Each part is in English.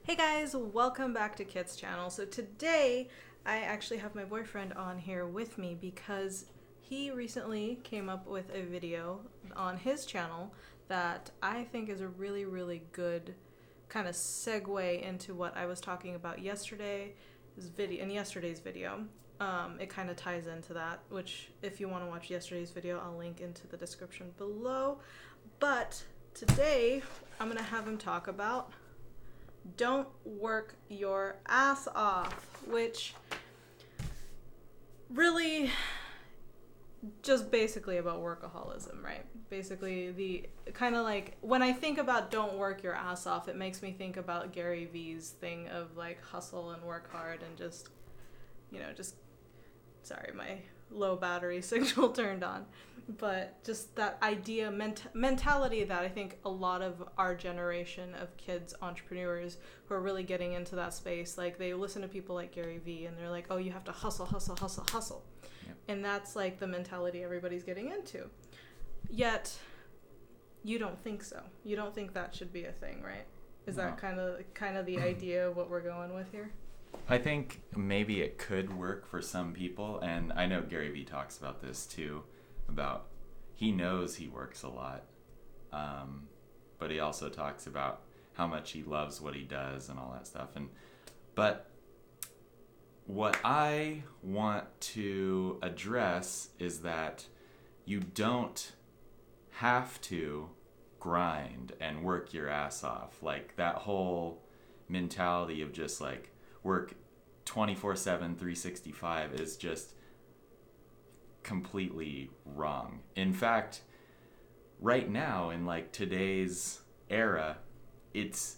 Hey guys, welcome back to Kit's channel. So today I actually have my boyfriend on here with me because he recently came up with a video on his channel that I think is a really good kind of segue into what I was talking about yesterday's video. It kind of ties into that, which if you want to watch yesterday's video, I'll link into the description below. But today I'm going to have him talk about don't work your ass off, which really just basically about workaholism, right? Basically the kind of like when I think about don't work your ass off, it makes me think about Gary Vee's thing of like hustle and work hard and just, sorry, my low battery signal turned on. But just that idea, mentality that I think a lot of our generation of kids, entrepreneurs who are really getting into that space, like they listen to people like Gary Vee and they're like, oh, you have to hustle. Yep. And that's like the mentality everybody's getting into. Yet, you don't think so. You don't think that should be a thing, right? Is that kind of the idea of what we're going with here? I think maybe it could work for some people, and I know Gary Vee talks about this too, about he knows he works a lot, but he also talks about how much he loves what he does and all that stuff. But what I want to address is that you don't have to grind and work your ass off. Like that whole mentality of just like work 24/7, 365 is just completely wrong. In fact, right now in like today's era, it's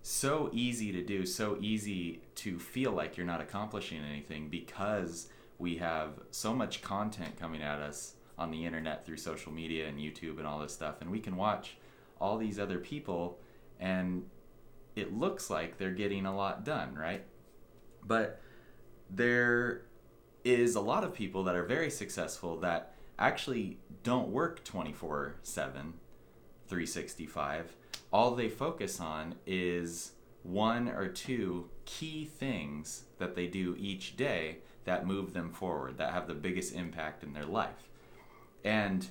so easy to do, so easy to feel like you're not accomplishing anything because we have so much content coming at us on the internet through social media and YouTube and all this stuff, and we can watch all these other people and it looks like they're getting a lot done, right? But there is a lot of people that are very successful that actually don't work 24/7, 365. All they focus on is one or two key things that they do each day that move them forward, that have the biggest impact in their life. And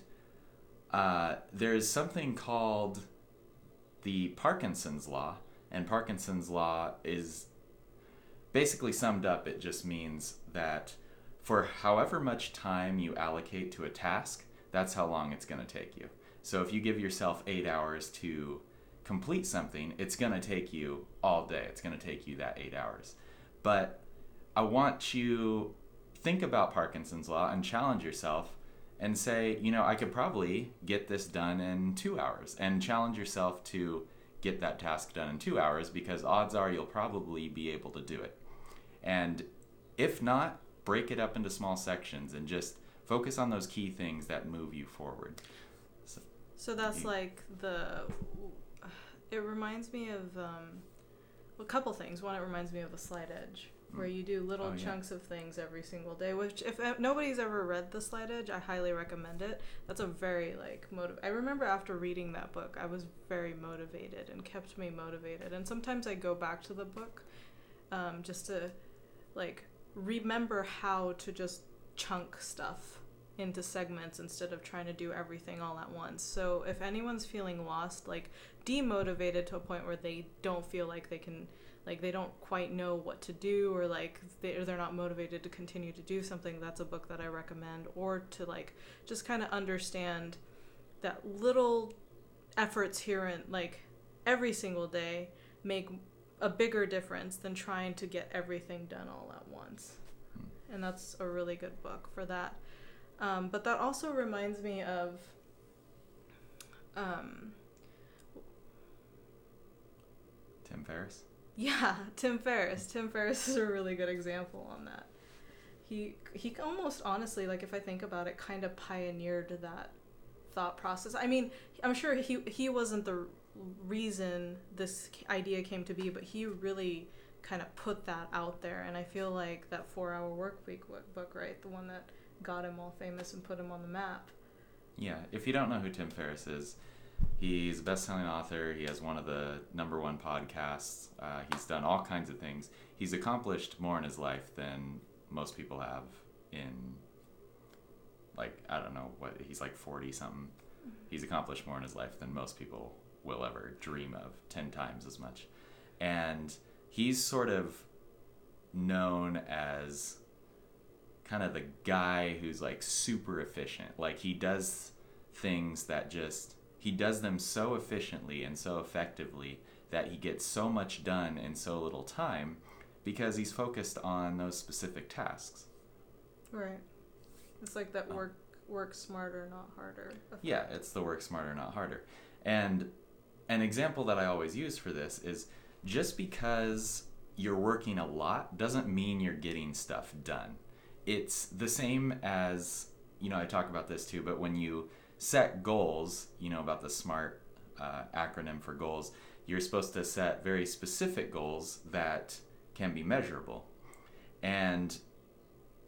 there's something called the Parkinson's Law, and Parkinson's Law is basically summed up, it just means that for however much time you allocate to a task, that's how long it's going to take you. So if you give yourself 8 hours to complete something, it's going to take you all day. It's going to take you that 8 hours. But I want you think about Parkinson's Law and challenge yourself and say, I could probably get this done in 2 hours, and challenge yourself to get that task done in 2 hours because odds are you'll probably be able to do it. And if not, break it up into small sections and just focus on those key things that move you forward. So that's like it remines me of a couple things. One, it reminds me of the Slight Edge, where you do little chunks of things every single day, which if nobody's ever read the Slight Edge, I highly recommend it. That's a very I remember after reading that book, I was very motivated and kept me motivated. And sometimes I go back to the book just to remember how to just chunk stuff into segments instead of trying to do everything all at once. So if anyone's feeling lost, demotivated to a point where they don't feel like they can, they don't quite know what to do, or they're not motivated to continue to do something, that's a book that I recommend. Or to just kind of understand that little efforts here and every single day make a bigger difference than trying to get everything done all at once. And that's a really good book for that. But that also reminds me of Tim Ferriss? Yeah, Tim Ferriss. Tim Ferriss is a really good example on that. He almost honestly, if I think about it, kind of pioneered that thought process. I mean, I'm sure he wasn't the reason this idea came to be, but he really kind of put that out there. And I feel like that 4-Hour Workweek book, right, the one that got him all famous and put him on the map. Yeah, if you don't know who Tim Ferriss is, He's a best-selling author. He has one of the #1 podcasts. He's done all kinds of things. He's accomplished more in his life than most people have in, like, I don't know, what, he's like 40-something. He's accomplished more in his life than most people will ever dream of, 10 times as much. And he's sort of known as kind of the guy who's, like, super efficient. Like, he does things that just... he does them so efficiently and so effectively that he gets so much done in so little time because he's focused on those specific tasks. Right. It's like that work smarter, not harder effect. Yeah, it's the work smarter, not harder. And an example that I always use for this is just because you're working a lot doesn't mean you're getting stuff done. It's the same as, I talk about this too, but when you set goals, about the SMART acronym for goals, you're supposed to set very specific goals that can be measurable. And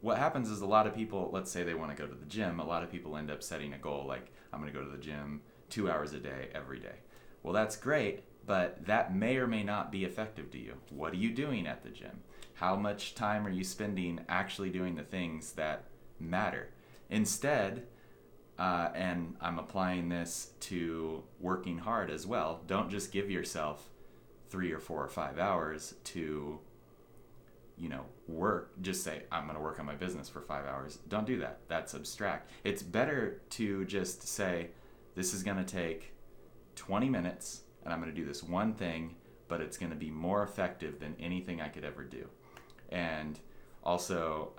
what happens is a lot of people, let's say they want to go to the gym, a lot of people end up setting a goal like, I'm going to go to the gym 2 hours a day, every day. Well, that's great, but that may or may not be effective to you. What are you doing at the gym? How much time are you spending actually doing the things that matter? Instead, and I'm applying this to working hard as well, don't just give yourself 3 or 4 or 5 hours to, work. Just say, I'm going to work on my business for 5 hours. Don't do that. That's abstract. It's better to just say, this is going to take 20 minutes and I'm going to do this one thing, but it's going to be more effective than anything I could ever do. And also,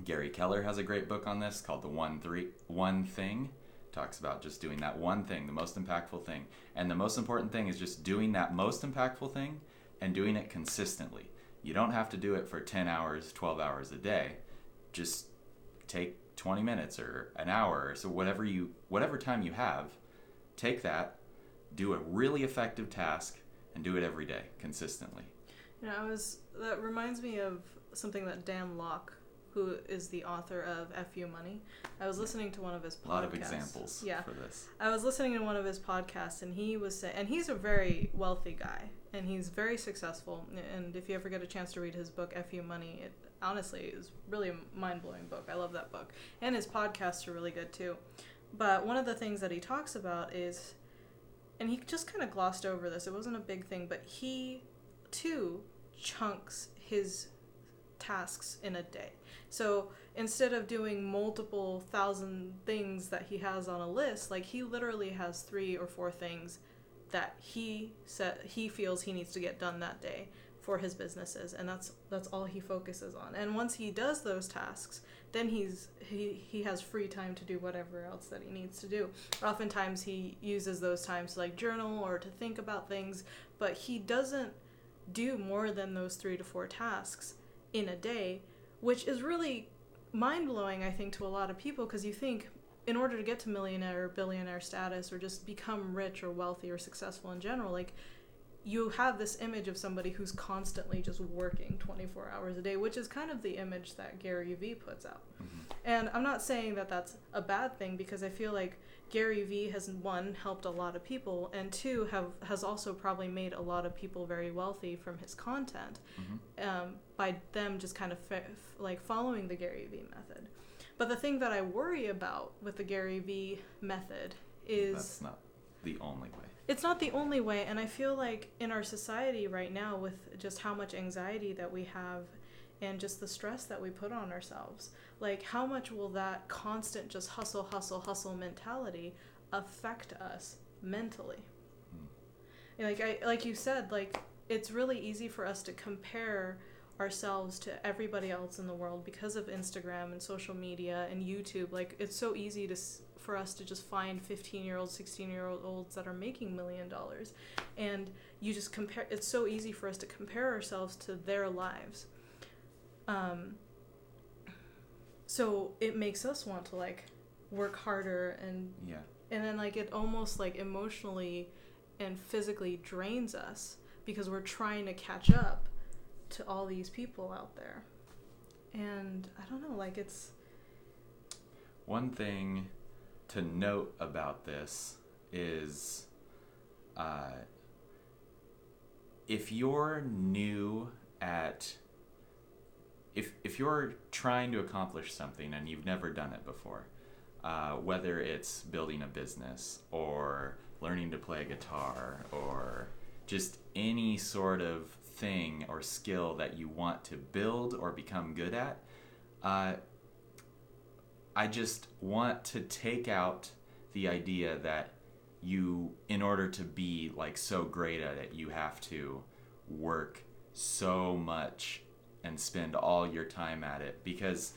Gary Keller has a great book on this called The One Thing. Talks about just doing that one thing, the most impactful thing. And the most important thing is just doing that most impactful thing and doing it consistently. You don't have to do it for 10 hours, 12 hours a day. Just take 20 minutes or an hour, or so whatever time you have, take that, do a really effective task, and do it every day consistently. That reminds me of something that Dan Lok, who is the author of F.U. Money. I was listening to one of his podcasts. A lot of examples for this. I was listening to one of his podcasts, and he was saying, and he's a very wealthy guy, and he's very successful. And if you ever get a chance to read his book, F.U. Money, it honestly is really a mind-blowing book. I love that book. And his podcasts are really good too. But one of the things that he talks about is, and he just kind of glossed over this, it wasn't a big thing, but he too chunks his tasks in a day. So instead of doing multiple thousand things that he has on a list, like he literally has 3 or 4 things that he feels he needs to get done that day for his businesses, and that's all he focuses on. And once he does those tasks, then he has free time to do whatever else that he needs to do. Oftentimes he uses those times to like journal or to think about things, but he doesn't do more than those 3 to 4 tasks in a day, which is really mind-blowing, I think, to a lot of people, because you think in order to get to millionaire or billionaire status or just become rich or wealthy or successful in general, like you have this image of somebody who's constantly just working 24 hours a day, which is kind of the image that Gary Vee puts out. Mm-hmm. And I'm not saying that that's a bad thing, because I feel like Gary Vee has, 1, helped a lot of people, and 2, has also probably made a lot of people very wealthy from his content, by them just kind of following the Gary Vee method. But the thing that I worry about with the Gary Vee method is... That's not the only way. It's not the only way, and I feel like in our society right now, with just how much anxiety that we have and just the stress that we put on ourselves, like how much will that constant just hustle, hustle, hustle mentality affect us mentally? Like you said, like it's really easy for us to compare ourselves to everybody else in the world because of Instagram and social media and YouTube. Like it's so easy for us to just find 15-year-olds, 16-year-olds that are making $1 million, and you just compare. It's so easy for us to compare ourselves to their lives. So it makes us want to like work harder, and then like it almost like emotionally and physically drains us because we're trying to catch up to all these people out there. And I don't know, like it's... One thing to note about this, is if you're new at if you're trying to accomplish something and you've never done it before, whether it's building a business or learning to play a guitar or just any sort of thing or skill that you want to build or become good at, I just want to take out the idea that you, in order to be like so great at it, you have to work so much and spend all your time at it. Because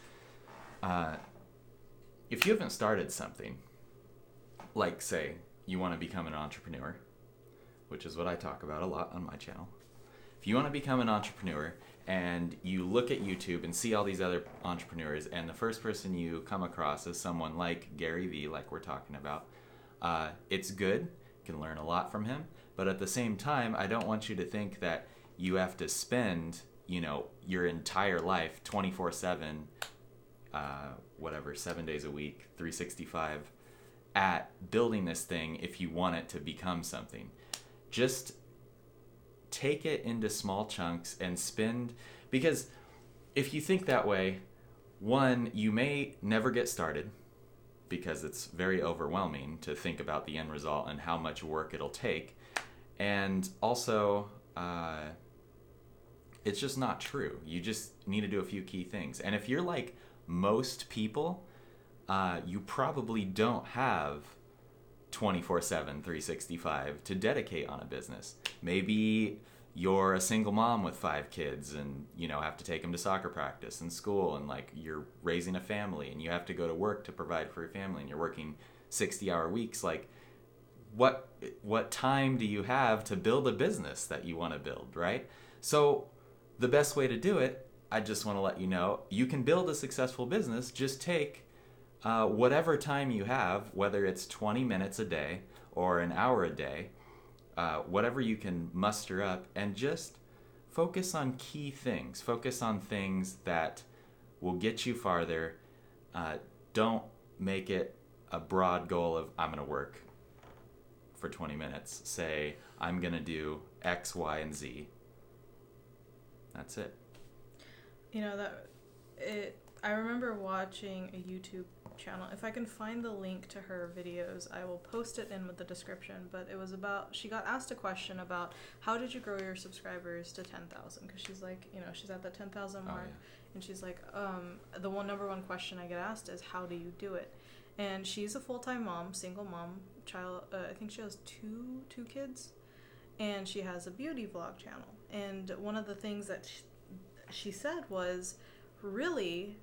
if you haven't started something, like say you want to become an entrepreneur, which is what I talk about a lot on my channel. If you want to become an entrepreneur and you look at YouTube and see all these other entrepreneurs, and the first person you come across is someone like Gary Vee, like we're talking about, it's good. You can learn a lot from him. But at the same time, I don't want you to think that you have to spend, your entire life 24/7, 7 days a week, 365 at building this thing if you want it to become something. Just take it into small chunks and spend, because if you think that way, one, you may never get started because it's very overwhelming to think about the end result and how much work it'll take. And also, it's just not true. You just need to do a few key things. And if you're like most people, you probably don't have 24/7, 365 to dedicate on a business. Maybe you're a single mom with 5 kids and, have to take them to soccer practice and school, and like you're raising a family and you have to go to work to provide for your family and you're working 60-hour weeks. Like what time do you have to build a business that you want to build, right? So the best way to do it, I just want to let you know, you can build a successful business. Just take whatever time you have, whether it's 20 minutes a day or an hour a day, whatever you can muster up, and just focus on key things. Focus on things that will get you farther. Don't make it a broad goal of, I'm going to work for 20 minutes. Say, I'm going to do X, Y, and Z. That's it. I remember watching a YouTube channel. If I can find the link to her videos, I will post it in with the description. But it was about, she got asked a question about how did you grow your subscribers to 10,000? Because she's like, she's at the 10,000 mark. Yeah. And she's like, the number one question I get asked is, how do you do it? And she's a full-time mom, single mom, child. I think she has two kids, and she has a beauty vlog channel. And one of the things that she said was, really,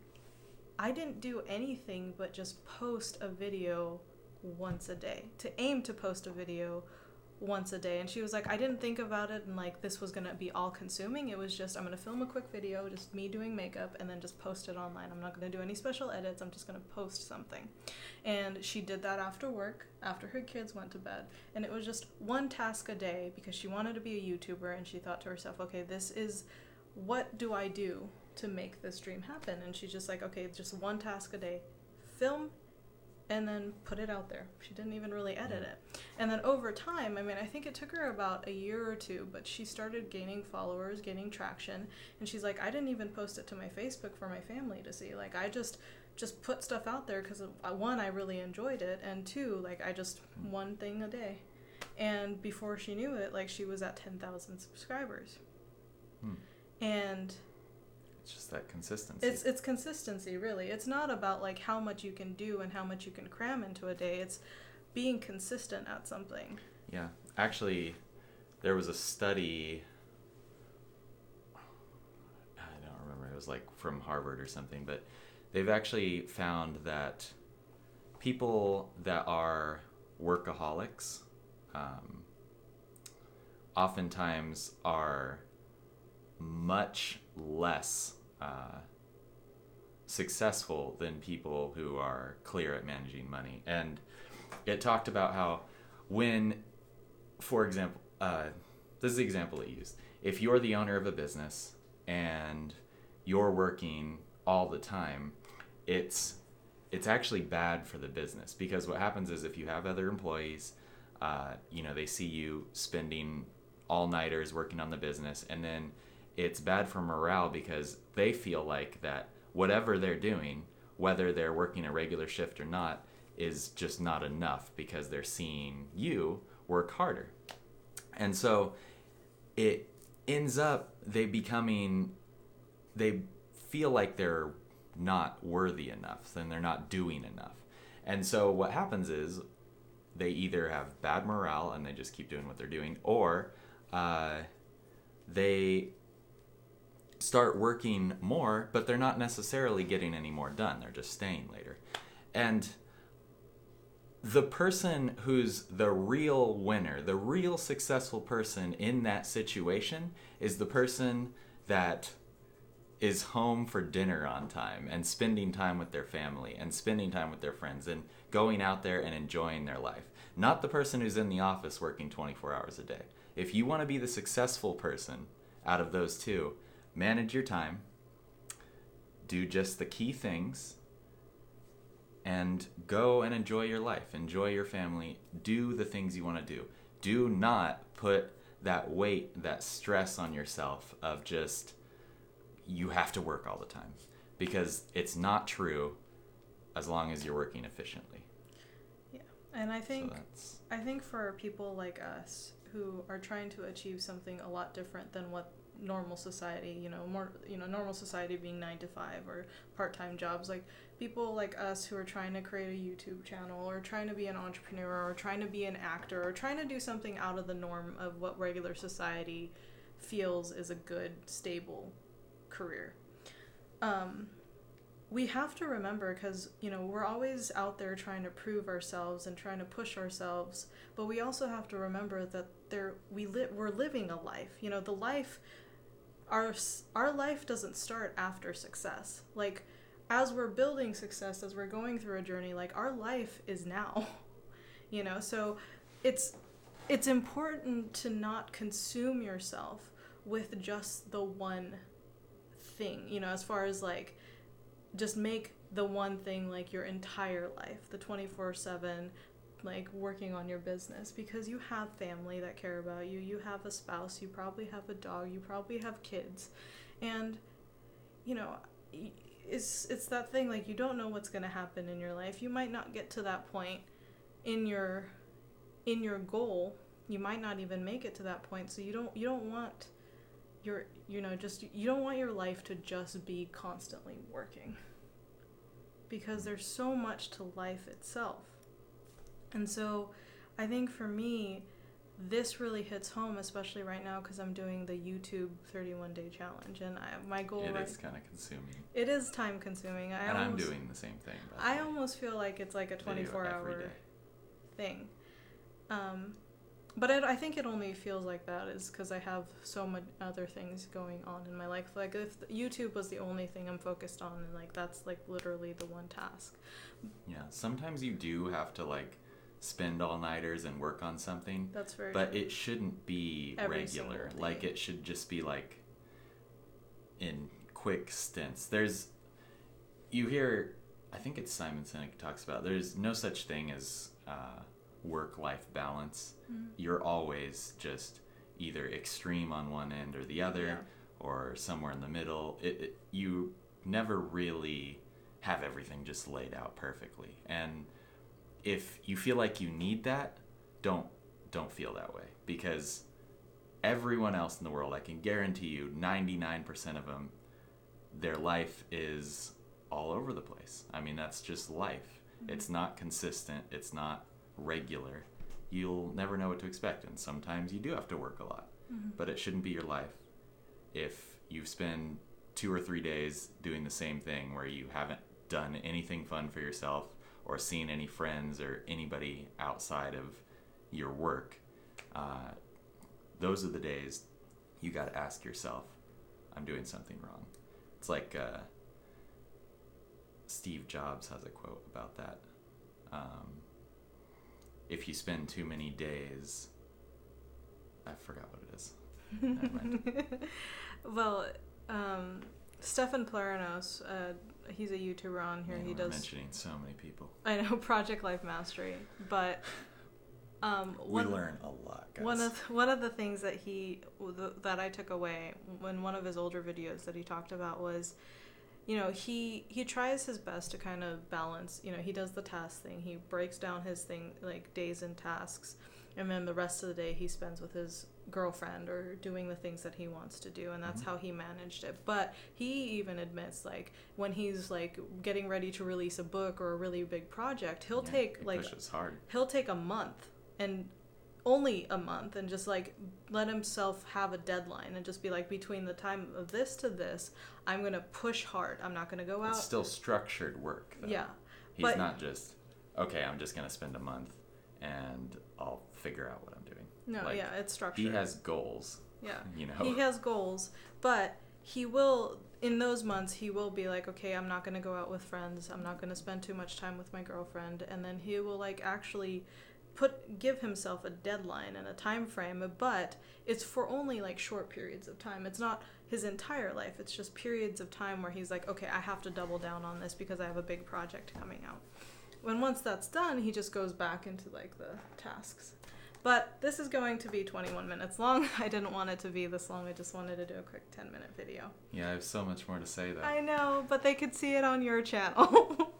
I didn't do anything but just post a video once a day, to aim to post a video once a day. And she was like, I didn't think about it and like this was going to be all consuming. It was just, I'm going to film a quick video, just me doing makeup, and then just post it online. I'm not going to do any special edits. I'm just going to post something. And she did that after work, after her kids went to bed. And it was just one task a day because she wanted to be a YouTuber, and she thought to herself, okay, this is, what do I do to make this dream happen? And she's just like, okay, just one task a day, film, and then put it out there. She didn't even really edit it. And then over time, I think it took her about a year or two, but she started gaining followers, gaining traction. And she's like, I didn't even post it to my Facebook for my family to see. Like, I just put stuff out there because, one, I really enjoyed it, and two, like, I just, one thing a day. And before she knew it, like, she was at 10,000 subscribers. And it's just that consistency. It's consistency, really. It's not about like how much you can do and how much you can cram into a day. It's being consistent at something. Yeah. Actually, there was a study, I don't remember, it was like from Harvard or something, but they've actually found that people that are workaholics oftentimes are much less successful than people who are clear at managing money. And it talked about how when, for example, this is the example it used. If you're the owner of a business and you're working all the time, it's actually bad for the business, because what happens is if you have other employees, They see you spending all-nighters working on the business, and then it's bad for morale because they feel like that whatever they're doing, whether they're working a regular shift or not, is just not enough because they're seeing you work harder. And so it ends up they feel like they're not worthy enough, then they're not doing enough. And so what happens is they either have bad morale and they just keep doing what they're doing, or they start working more, but they're not necessarily getting any more done. They're just staying later. And the person who's the real winner, the real successful person in that situation is the person that is home for dinner on time and spending time with their family and spending time with their friends and going out there and enjoying their life. Not the person who's in the office working 24 hours a day. If you want to be the successful person out of those two, manage your time, do just the key things, and go and enjoy your life, enjoy your family, do the things you want to do. Do not put that weight, that stress on yourself of just, you have to work all the time, because it's not true as long as you're working efficiently. Yeah, and I think for people like us who are trying to achieve something a lot different than what normal society, normal society being 9 to 5 or part-time jobs, like people like us who are trying to create a YouTube channel or trying to be an entrepreneur or trying to be an actor or trying to do something out of the norm of what regular society feels is a good, stable career. We have to remember, because we're always out there trying to prove ourselves and trying to push ourselves, but we also have to remember that we're living a life. The life, our life doesn't start after success. Like, as we're building success, as we're going through a journey, like, our life is now. So it's important to not consume yourself with just the one thing, as far as like just make the one thing like your entire life, the 24/7 like working on your business, because you have family that care about you, you have a spouse, you probably have a dog, you probably have kids, and it's that thing, like, you don't know what's going to happen in your life. You might not get to that point in your goal. You might not even make it to that point, so you don't want you don't want your life to just be constantly working, because there's so much to life itself. And so I think for me, this really hits home, especially right now, because I'm doing the YouTube 31-day challenge, and my goal is kind of consuming. It is time consuming. I'm doing the same thing. I almost feel like it's like a 24-hour thing. But I think it only feels like that is because I have so much other things going on in my life. Like, if YouTube was the only thing I'm focused on, and like that's like literally the one task. Yeah, sometimes you do have to like spend all-nighters and work on something. That's very But true. It shouldn't be regular. Like, it should just be like in quick stints. You hear, I think it's Simon Sinek talks about, there's no such thing as work-life balance. Mm-hmm. You're always just either extreme on one end or the other, or somewhere in the middle. You never really have everything just laid out perfectly. And if you feel like you need that, don't feel that way, because everyone else in the world, I can guarantee you 99% of them, their life is all over the place. I mean, that's just life. Mm-hmm. It's not consistent. It's not regular. You'll never know what to expect, and sometimes you do have to work a lot. Mm-hmm. But it shouldn't be your life if you spend 2 or 3 days doing the same thing where you haven't done anything fun for yourself or seen any friends or anybody outside of your work. Those are the days you got to ask yourself, I'm doing something wrong. It's like Steve Jobs has a quote about that. If you spend too many days, I forgot what it is. Never mind. Well, Stefan Plarinos, he's a YouTuber on here. We're mentioning so many people. I know, Project Life Mastery, but We learn a lot, guys. One of the things that I took away when one of his older videos that he talked about was, you know, he tries his best to kind of balance, you know, he does the task thing. He breaks down his thing, like days and tasks, and then the rest of the day he spends with his girlfriend or doing the things that he wants to do, and that's how he managed it. But he even admits, like, when he's like getting ready to release a book or a really big project, he pushes hard. He'll take a month, and only a month, and just like let himself have a deadline and just be like, between the time of this to this, I'm gonna push hard. I'm not gonna go out. It's still structured work, though. Yeah. He's not just, okay, I'm just gonna spend a month and I'll figure out what I'm doing. No, like, yeah, it's structured. He has goals. Yeah. You know. He has goals, but he will, in those months, he will be like, okay, I'm not gonna go out with friends. I'm not gonna spend too much time with my girlfriend, and then he will like actually give himself a deadline and a time frame, but it's for only like short periods of time. It's not his entire life. It's just periods of time where he's like, okay, I have to double down on this because I have a big project coming out. When once that's done, he just goes back into like the tasks. But this is going to be 21 minutes long. I didn't want it to be this long. I just wanted to do a quick 10-minute video. Yeah, I have so much more to say though. I know, but they could see it on your channel.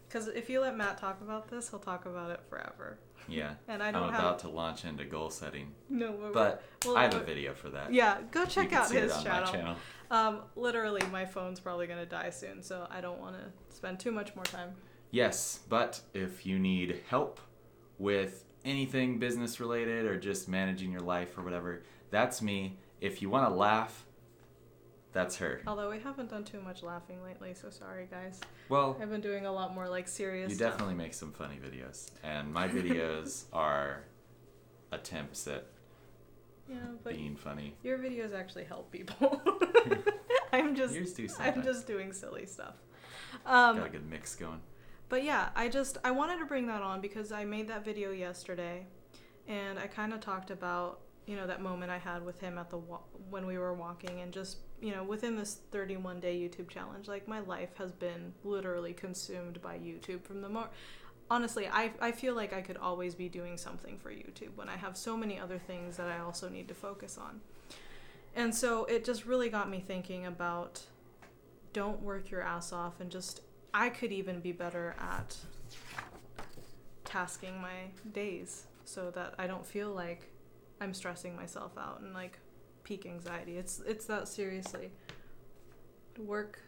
Because if you let Matt talk about this, he'll talk about it forever. Yeah. And I'm about to launch into goal setting. No, but I have a video for that. Yeah, go check out his channel. My channel. Literally, my phone's probably going to die soon, so I don't want to spend too much more time. Yes, but if you need help with anything business related or just managing your life or whatever, that's me. If you want to laugh, that's her. Although we haven't done too much laughing lately, so sorry, guys. Well, I've been doing a lot more like serious stuff. You definitely make some funny videos, and my videos are attempts at being funny. Your videos actually help people. Yours do sometimes. I'm just doing silly stuff. Got a good mix going. But yeah, I wanted to bring that on because I made that video yesterday, and I kind of talked about, you know, that moment I had with him at when we were walking, and just, you know, within this 31-day YouTube challenge, like, my life has been literally consumed by YouTube. Honestly, I feel like I could always be doing something for YouTube when I have so many other things that I also need to focus on. And so it just really got me thinking about, don't work your ass off, and just, I could even be better at tasking my days so that I don't feel like I'm stressing myself out and like peak anxiety. It's that seriously. Work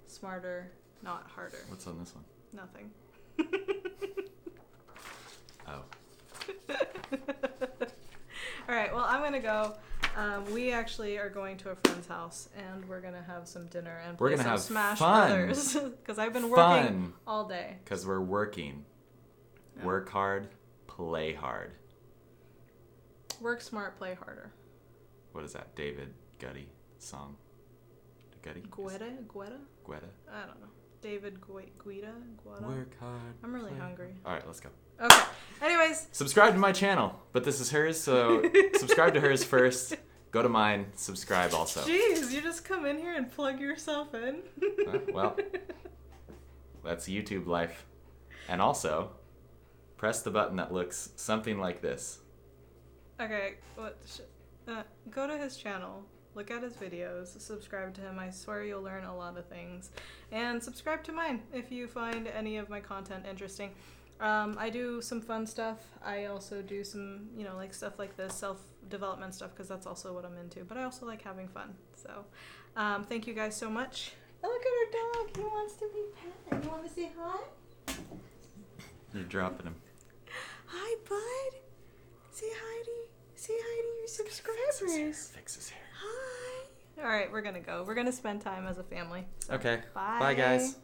smarter, not harder. What's on this one? Nothing. Oh. All right, well, I'm gonna go. We actually are going to a friend's house, and we're gonna have some dinner and play some Smash Brothers because I've been working all day. Because we're working. Yeah. Work hard, play hard. Work smart, play harder. What is that? David Guetta song? Guetta? Guetta? I don't know. David Guetta? Work hard. I'm really hungry. All right, let's go. Okay. Anyways. Subscribe to my channel, but this is hers, so subscribe to hers first. Go to mine. Subscribe also. Jeez, you just come in here and plug yourself in. Well, that's YouTube life. And also, press the button that looks something like this. Okay, go to his channel, look at his videos, subscribe to him. I swear you'll learn a lot of things. And subscribe to mine if you find any of my content interesting. I do some fun stuff. I also do some, you know, like stuff like this, self-development stuff, because that's also what I'm into. But I also like having fun. So thank you guys so much. Oh, look at our dog. He wants to be pet. You want to say hi? You're dropping him. Hi, bud. Say hi to your subscribers. Fix his hair. Hi. All right, we're going to go. We're going to spend time as a family. So, okay. Bye. Bye, guys.